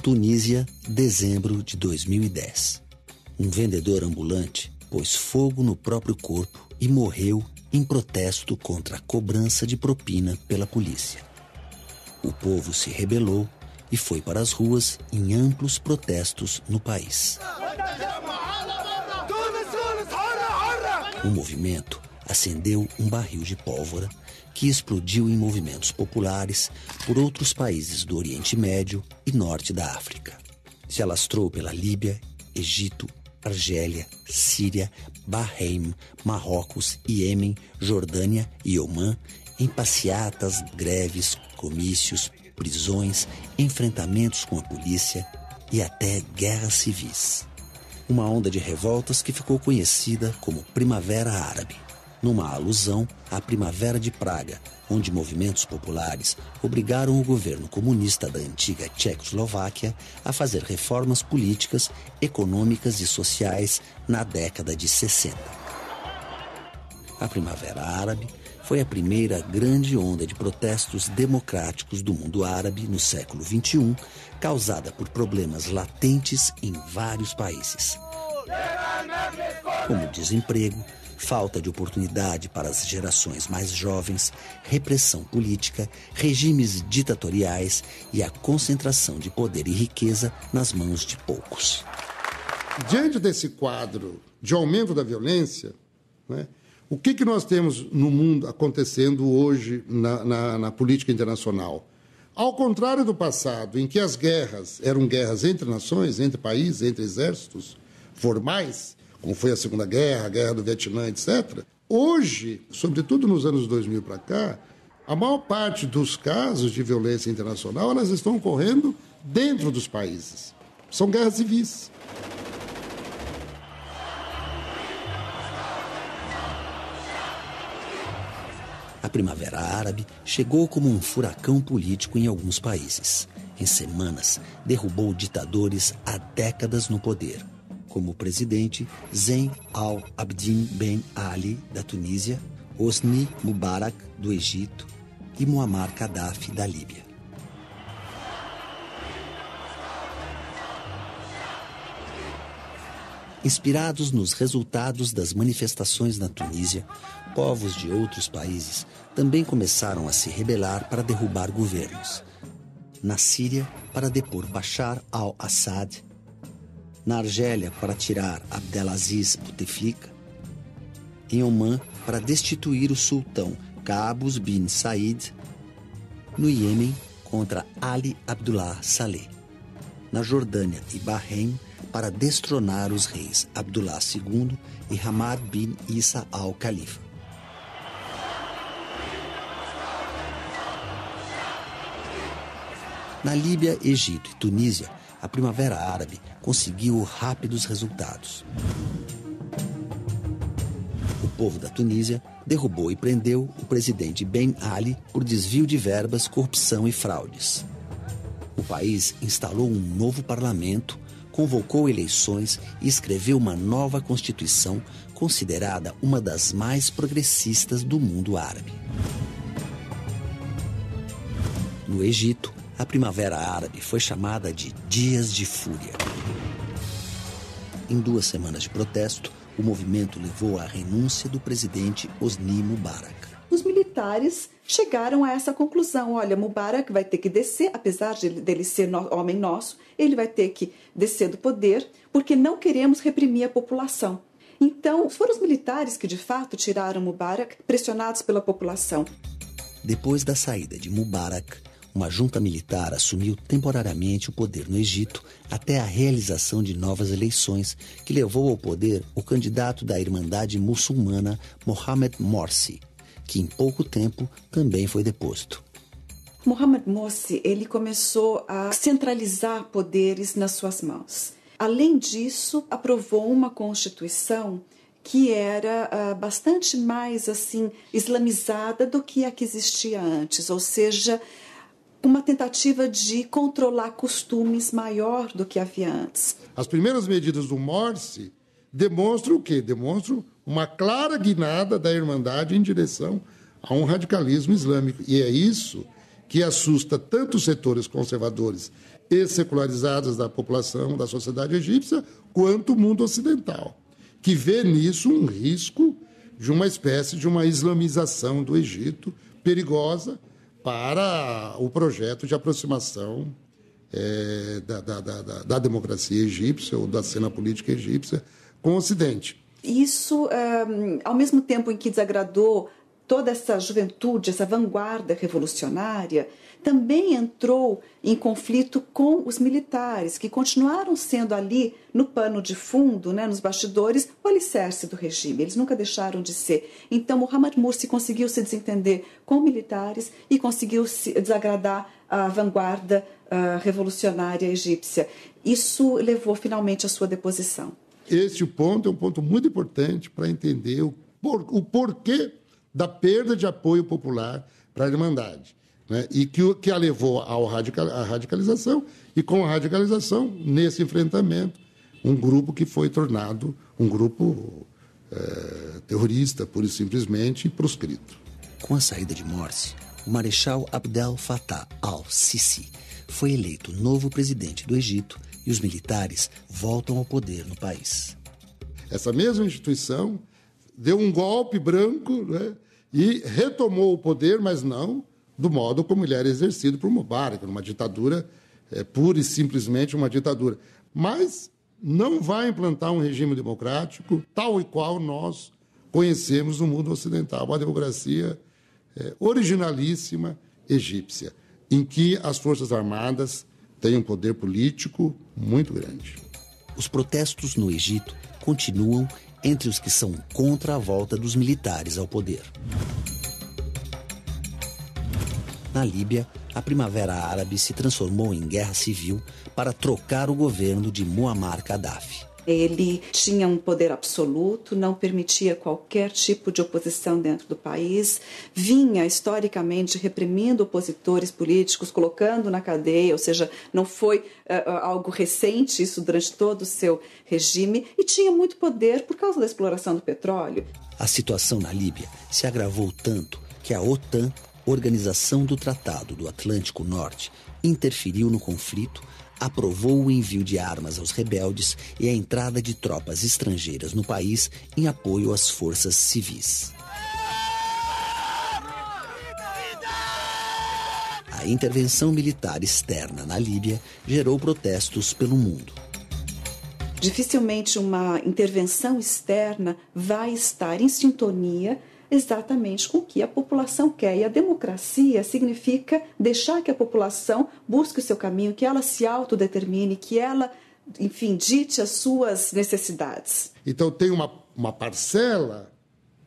Tunísia, dezembro de 2010. Um vendedor ambulante pôs fogo no próprio corpo e morreu em protesto contra a cobrança de propina pela polícia. O povo se rebelou e foi para as ruas em amplos protestos no país. O movimento acendeu um barril de pólvora que explodiu em movimentos populares por outros países do Oriente Médio e Norte da África. Se alastrou pela Líbia, Egito, Argélia, Síria, Bahrein, Marrocos, Iêmen, Jordânia e Omã, em passeatas, greves, comícios, prisões, enfrentamentos com a polícia e até guerras civis. Uma onda de revoltas que ficou conhecida como Primavera Árabe, numa alusão à Primavera de Praga, onde movimentos populares obrigaram o governo comunista da antiga Tchecoslováquia a fazer reformas políticas, econômicas e sociais na década de 60. A Primavera Árabe foi a primeira grande onda de protestos democráticos do mundo árabe no século XXI, causada por problemas latentes em vários países, como desemprego, falta de oportunidade para as gerações mais jovens, repressão política, regimes ditatoriais e a concentração de poder e riqueza nas mãos de poucos. Diante desse quadro de aumento da violência, né, o que nós temos no mundo acontecendo hoje na política internacional? Ao contrário do passado, em que as guerras eram guerras entre nações, entre países, entre exércitos formais, como foi a Segunda Guerra, a Guerra do Vietnã, etc., hoje, sobretudo nos anos 2000 para cá, a maior parte dos casos de violência internacional elas estão ocorrendo dentro dos países. São guerras civis. A Primavera Árabe chegou como um furacão político em alguns países. Em semanas, derrubou ditadores há décadas no poder, como o presidente Zine al-Abidine Ben Ali, da Tunísia, Hosni Mubarak, do Egito, e Muammar Gaddafi, da Líbia. Inspirados nos resultados das manifestações na Tunísia, povos de outros países também começaram a se rebelar para derrubar governos. Na Síria, para depor Bashar al-Assad, na Argélia, para tirar Abdelaziz Bouteflika, em Omã, para destituir o sultão Qaboos bin Said, no Iêmen, contra Ali Abdullah Saleh, na Jordânia e Bahrein, para destronar os reis Abdullah II e Hamad bin Isa al-Khalifa. Na Líbia, Egito e Tunísia, a Primavera Árabe conseguiu rápidos resultados. O povo da Tunísia derrubou e prendeu o presidente Ben Ali por desvio de verbas, corrupção e fraudes. O país instalou um novo parlamento, convocou eleições e escreveu uma nova Constituição considerada uma das mais progressistas do mundo árabe. No Egito, a Primavera Árabe foi chamada de Dias de Fúria. Em 2 semanas de protesto, o movimento levou à renúncia do presidente Hosni Mubarak. Os militares chegaram a essa conclusão: olha, Mubarak vai ter que descer, apesar dele ser homem nosso, ele vai ter que descer do poder, porque não queremos reprimir a população. Então, foram os militares que, de fato, tiraram Mubarak, pressionados pela população. Depois da saída de Mubarak, uma junta militar assumiu temporariamente o poder no Egito até a realização de novas eleições, que levou ao poder o candidato da Irmandade Muçulmana, Mohamed Morsi, que em pouco tempo também foi deposto. Mohamed Morsi, ele começou a centralizar poderes nas suas mãos. Além disso, aprovou uma constituição que era bastante mais islamizada do que a que existia antes, ou seja, uma tentativa de controlar costumes maior do que havia antes. As primeiras medidas do Morsi demonstram o quê? Demonstram uma clara guinada da Irmandade em direção a um radicalismo islâmico. E é isso que assusta tanto os setores conservadores e secularizadas da população, da sociedade egípcia, quanto o mundo ocidental, que vê nisso um risco de uma espécie de uma islamização do Egito perigosa para o projeto de aproximação da democracia egípcia ou da cena política egípcia com o Ocidente. Isso, ao mesmo tempo em que desagradou toda essa juventude, essa vanguarda revolucionária, também entrou em conflito com os militares, que continuaram sendo ali, no pano de fundo, né, nos bastidores, o alicerce do regime. Eles nunca deixaram de ser. Então, Mohamed Morsi conseguiu se desentender com militares e conseguiu se desagradar a vanguarda revolucionária egípcia. Isso levou finalmente à sua deposição. Este ponto é um ponto muito importante para entender o porquê da perda de apoio popular para a Irmandade, né? E que a levou à radicalização, e com a radicalização, nesse enfrentamento, um grupo que foi tornado um grupo terrorista, pura e simplesmente proscrito. Com a saída de Morsi, o Marechal Abdel Fattah al-Sisi foi eleito novo presidente do Egito e os militares voltam ao poder no país. Essa mesma instituição deu um golpe branco, né, e retomou o poder, mas não do modo como ele era exercido por Mubarak, numa ditadura, pura e simplesmente uma ditadura. Mas não vai implantar um regime democrático tal e qual nós conhecemos no mundo ocidental, uma democracia originalíssima egípcia, em que as Forças Armadas têm um poder político muito grande. Os protestos no Egito continuam entre os que são contra a volta dos militares ao poder. Na Líbia, a Primavera Árabe se transformou em guerra civil para trocar o governo de Muammar Gaddafi. Ele tinha um poder absoluto, não permitia qualquer tipo de oposição dentro do país, vinha historicamente reprimindo opositores políticos, colocando na cadeia, ou seja, não foi algo recente isso durante todo o seu regime, e tinha muito poder por causa da exploração do petróleo. A situação na Líbia se agravou tanto que a OTAN, Organização do Tratado do Atlântico Norte, interferiu no conflito, aprovou o envio de armas aos rebeldes e a entrada de tropas estrangeiras no país em apoio às forças civis. A intervenção militar externa na Líbia gerou protestos pelo mundo. Dificilmente uma intervenção externa vai estar em sintonia exatamente com o que a população quer. E a democracia significa deixar que a população busque o seu caminho, que ela se autodetermine, que ela, enfim, dite as suas necessidades. Então tem uma parcela,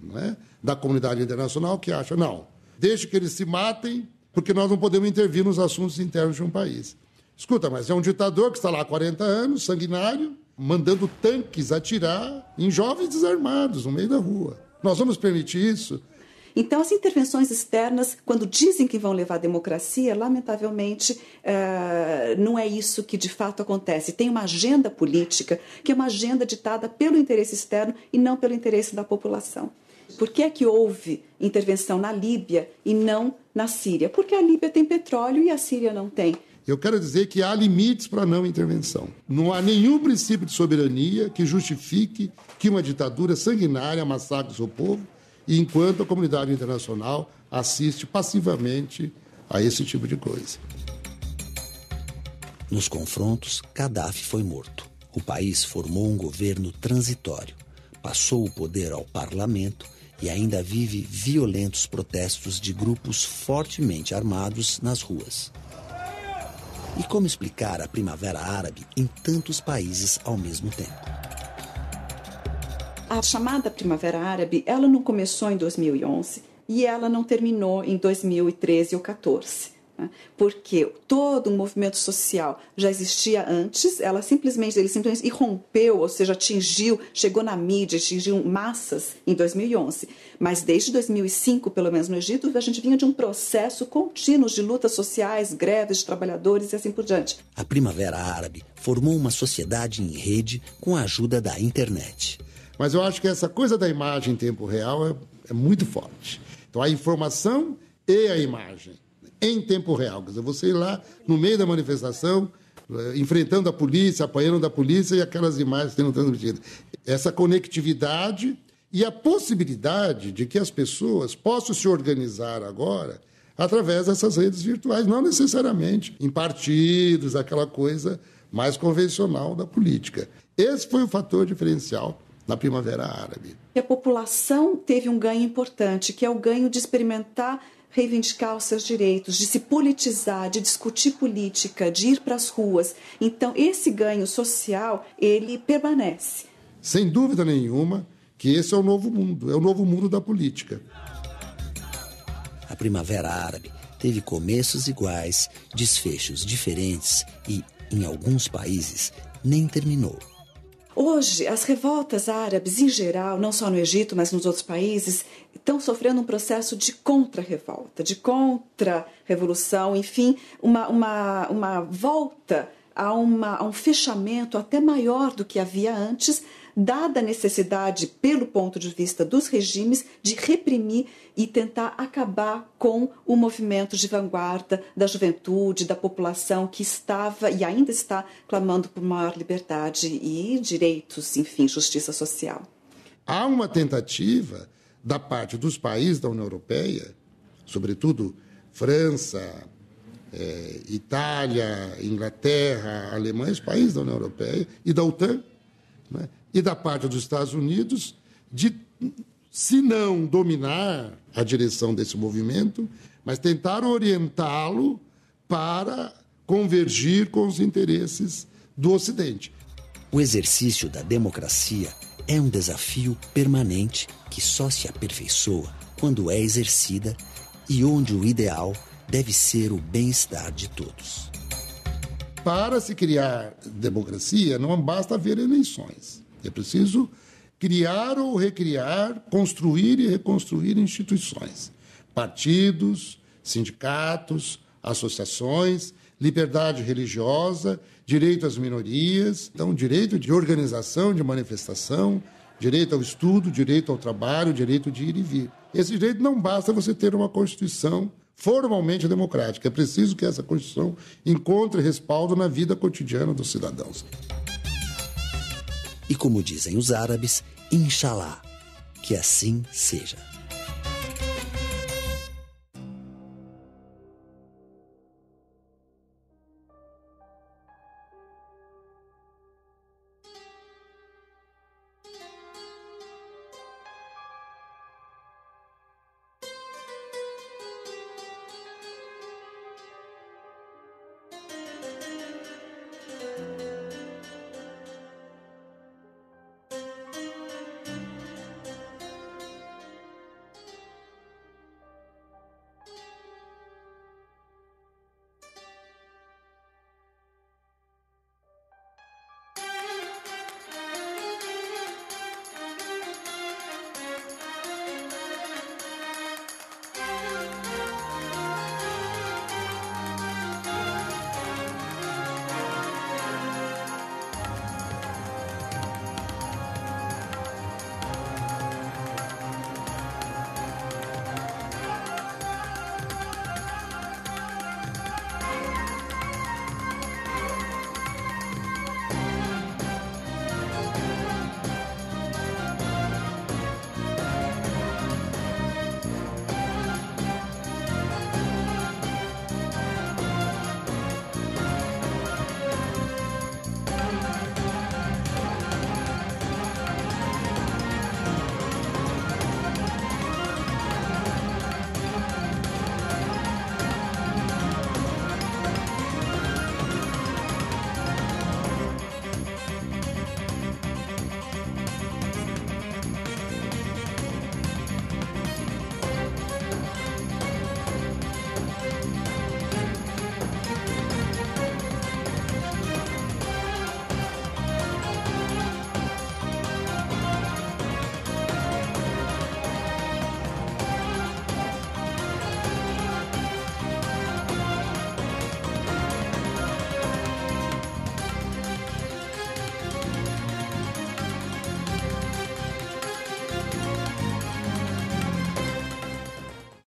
né, da comunidade internacional que acha, não, deixe que eles se matem, porque nós não podemos intervir nos assuntos internos de um país. Escuta, mas é um ditador que está lá há 40 anos, sanguinário, mandando tanques atirar em jovens desarmados no meio da rua. Nós vamos permitir isso? Então, as intervenções externas, quando dizem que vão levar à democracia, lamentavelmente, não é isso que de fato acontece. Tem uma agenda política, que é uma agenda ditada pelo interesse externo e não pelo interesse da população. Por que é que houve intervenção na Líbia e não na Síria? Porque a Líbia tem petróleo e a Síria não tem. Eu quero dizer que há limites para a não intervenção. Não há nenhum princípio de soberania que justifique que uma ditadura sanguinária massacre o seu povo, e enquanto a comunidade internacional assiste passivamente a esse tipo de coisa. Nos confrontos, Gaddafi foi morto. O país formou um governo transitório, passou o poder ao parlamento e ainda vive violentos protestos de grupos fortemente armados nas ruas. E como explicar a Primavera Árabe em tantos países ao mesmo tempo? A chamada Primavera Árabe, ela não começou em 2011 e ela não terminou em 2013 ou 2014. Né? Porque todo o movimento social já existia antes, ele simplesmente irrompeu, ou seja, chegou na mídia, atingiu massas em 2011. Mas desde 2005, pelo menos no Egito, a gente vinha de um processo contínuo de lutas sociais, greves de trabalhadores e assim por diante. A Primavera Árabe formou uma sociedade em rede com a ajuda da internet. Mas eu acho que essa coisa da imagem em tempo real é muito forte. Então, a informação e a imagem em tempo real. Quer dizer, você ir lá no meio da manifestação enfrentando a polícia, apanhando da polícia e aquelas imagens sendo transmitidas. Essa conectividade e a possibilidade de que as pessoas possam se organizar agora através dessas redes virtuais, não necessariamente em partidos, aquela coisa mais convencional da política. Esse foi o fator diferencial na Primavera Árabe. A população teve um ganho importante, que é o ganho de experimentar reivindicar os seus direitos, de se politizar, de discutir política, de ir para as ruas. Então, esse ganho social, ele permanece. Sem dúvida nenhuma que esse é o novo mundo da política. A Primavera Árabe teve começos iguais, desfechos diferentes e, em alguns países, nem terminou. Hoje, as revoltas árabes, em geral, não só no Egito, mas nos outros países, estão sofrendo um processo de contra-revolta, de contra-revolução, enfim, uma volta a um fechamento até maior do que havia antes, dada a necessidade, pelo ponto de vista dos regimes, de reprimir e tentar acabar com o movimento de vanguarda da juventude, da população que estava e ainda está clamando por maior liberdade e direitos, enfim, justiça social. Há uma tentativa da parte dos países da União Europeia, sobretudo França, Itália, Inglaterra, Alemanha, os países da União Europeia e da OTAN, né? E da parte dos Estados Unidos, de, se não dominar a direção desse movimento, mas tentar orientá-lo para convergir com os interesses do Ocidente. O exercício da democracia é um desafio permanente que só se aperfeiçoa quando é exercida e onde o ideal deve ser o bem-estar de todos. Para se criar democracia, não basta haver eleições. É preciso criar ou recriar, construir e reconstruir instituições, partidos, sindicatos, associações, liberdade religiosa, direito às minorias, então direito de organização, de manifestação, direito ao estudo, direito ao trabalho, direito de ir e vir. Esse direito não basta você ter uma Constituição formalmente democrática. É preciso que essa Constituição encontre respaldo na vida cotidiana dos cidadãos. E como dizem os árabes, Inshallah, que assim seja.